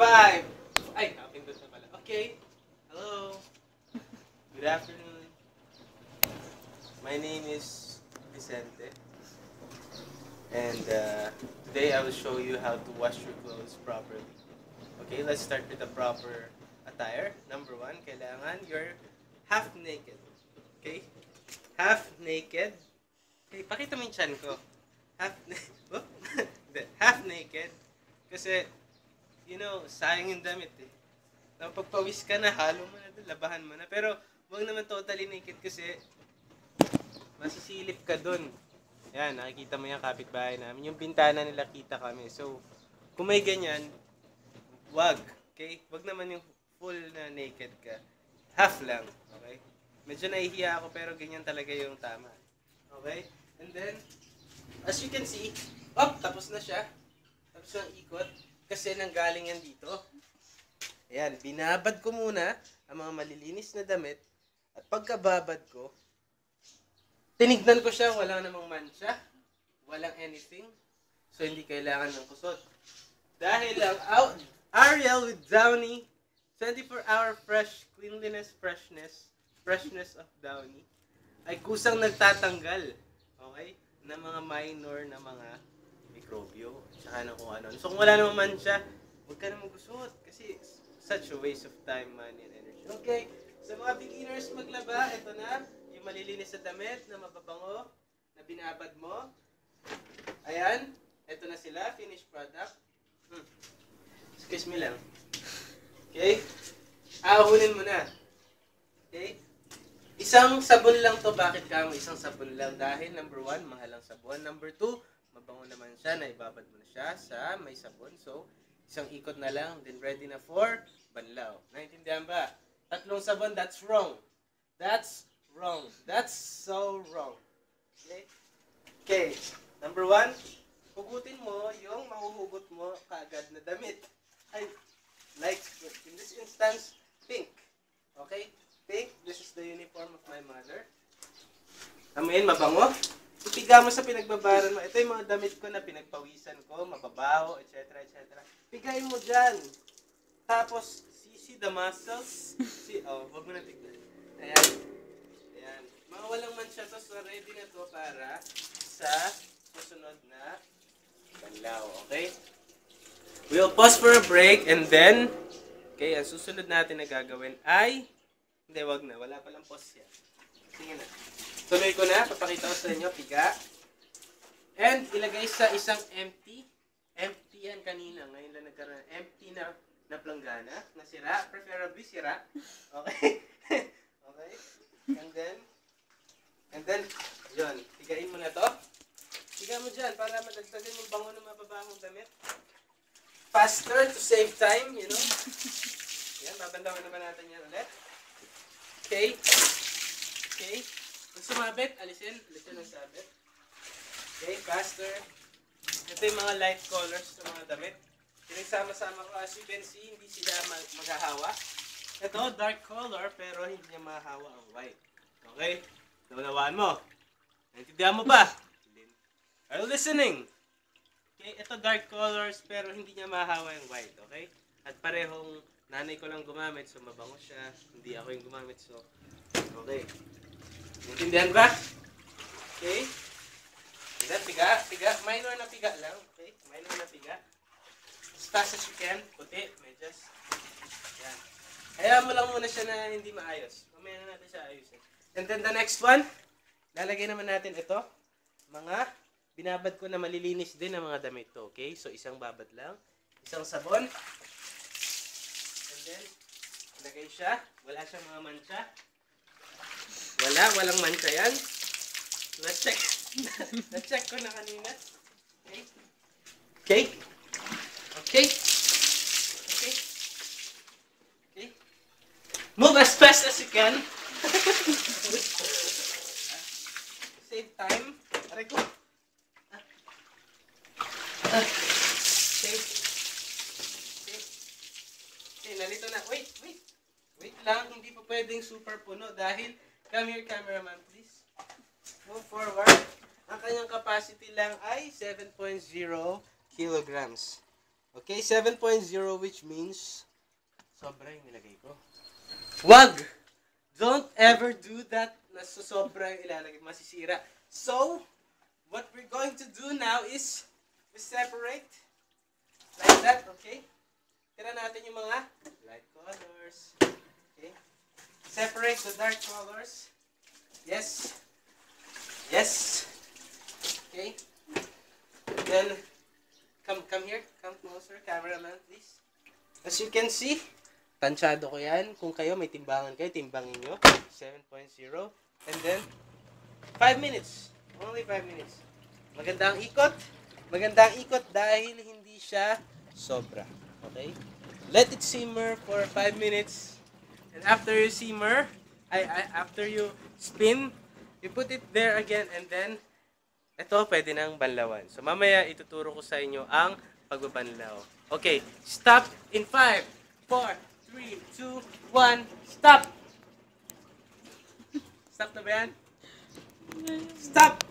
5. Ay, napindot na pala. Okay. Hello. Good afternoon. My name is Vicente. And today I will show you how to wash your clothes properly. Okay, let's start with the proper attire. Number 1, kailangan you're half naked. Okay? Half naked. Okay, pakita mo yung chan ko. Half naked. Kasi, you know, sayang yung damit eh. Pagpawis ka na, halo mo na doon, labahan mo na. Pero, huwag naman totally naked kasi masisilip ka doon. Yan, nakikita mo yung kapitbahay namin. Yung bintana nila kita kami. So, kung may ganyan, wag. Okay? Wag naman yung full na naked ka. Half lang. Okay? Medyo nahihiya ako pero ganyan talaga yung tama. Okay? And then, as you can see, tapos na siya. Tapos ang ikot. Kasi nanggaling yan dito. Ayan, binabad ko muna ang mga malilinis na damit. At pagkababad ko, tinignan ko siya, wala namang mancha. Walang anything. So, hindi kailangan ng kusot. Dahil ang Ariel with Downy, 24-hour fresh, cleanliness, freshness of Downy, ay kusang nagtatanggal, okay, ng mga minor na mga mikrobyo, tsaka na kung ano. So, kung wala namang mancha, huwag ka na magusot. Kasi, such a waste of time, money, and energy. Okay, sa mga beginners maglaba, ito na, yung malilinis na damit na mababango, na binabad mo. Ayan, ito na sila, finished product. Excuse me lang. Okay, ahunin mo na. Okay, isang sabon lang to. Bakit ka mo isang sabon lang? Dahil number 1, mahal ang sabon. Number 2, mabango naman siya, naibabad mo na siya sa may sabon. So, isang ikot na lang, then ready na for banlaw. Naintindihan ba? 3 sabon, that's wrong. That's wrong. That's so wrong. Okay? Okay. Number 1, hugutin mo yung mahuhugot mo kaagad na damit. Ay, like, in this instance, pink. Okay? Pink. This is the uniform of my mother. Amin, mabango. Ipiga mo sa pinagbabaran mo. Ito yung mga damit ko na pinagpawisan ko, mababaho, etc. etc. Pigayin mo dyan. Tapos, see the muscles? Wag mo na tignan. Ayan. Ayan. Mga walang mancha to, so ready na to para sa susunod na banlaw. Okay? We'll pause for a break and then, okay, ang susunod natin na gagawin ay, hindi, wag na. Wala palang pause yan. Sige na. Tuloy ko na, papakita ko sa inyo, piga. And ilagay sa isang empty. Empty yan kanina. Ngayon lang nagkaroon ng empty na planggana, na sira. Preferably sira. Okay? Okay? And then, yun. Pigain mo na to. Piga mo dyan para madagdagan yung bango ng mababangong damit. Faster to save time, you know? Yan, babandawan naman natin yan ulit. Okay? Okay? Kung sumabit, alisin ang sabit. Okay, faster. Ito yung mga light colors sa mga damit. Pinagsama-sama ko, as you can see, hindi sila maghahawa. Ito, dark color, pero hindi niya mahahawa ang white. Okay? Naunawaan mo? Naintindihan mo ba? Are you listening? Okay, ito dark colors, pero hindi niya mahahawa yung white. Okay? At parehong nanay ko lang gumamit, so mabango siya. Hindi ako yung gumamit, so okay. Naintindihan ba? Okay? Piga. Minor na piga lang. Okay? Minor na piga. As fast as you can. Puti. Medyas. Yan. Hayaan mo lang muna siya na hindi maayos. Mamaya na natin siya ayusin. And then the next one, lalagay naman natin ito. Mga binabad ko na malilinis din ang mga damit to. Okay? So, isang babad lang. Isang sabon. And then, ilagay siya. Wala siyang mga mancha. Walang mancha yan. Na-check. Na-check ko na kanina. Okay? Okay? Okay? Okay? Okay? Move as fast as you can. Save time. Aray ko. Okay. Okay. Okay, nalito na. Wait. Wait lang. Hindi pa pwedeng super puno dahil come here, cameraman, please. Move forward. Ang kanyang capacity lang ay 7.0 kilograms. Okay, 7.0 which means sobra yung nilagay ko. Wag! Don't ever do that na sobra yung ilalagay. Masisira. So, what we're going to do now is we separate like that, okay? Tira natin yung mga light colors. Okay? Separate the dark colors. Yes. Yes. Okay. Then, come here. Come closer, cameraman, please. As you can see, tansyado ko yan. Kung kayo may timbangan kayo, timbangin nyo. 7.0. And then, 5 minutes. Only 5 minutes. Magandang ikot. Magandang ikot dahil hindi siya sobra. Okay? Let it simmer for 5 minutes. And after you simmer, after you spin, you put it there again and then ito pwede nang banlawan. So mamaya ituturo ko sa inyo ang pagbabanlaw. Okay, stop in 5, 4, 3, 2, 1, stop! Stop na ba yan? Stop!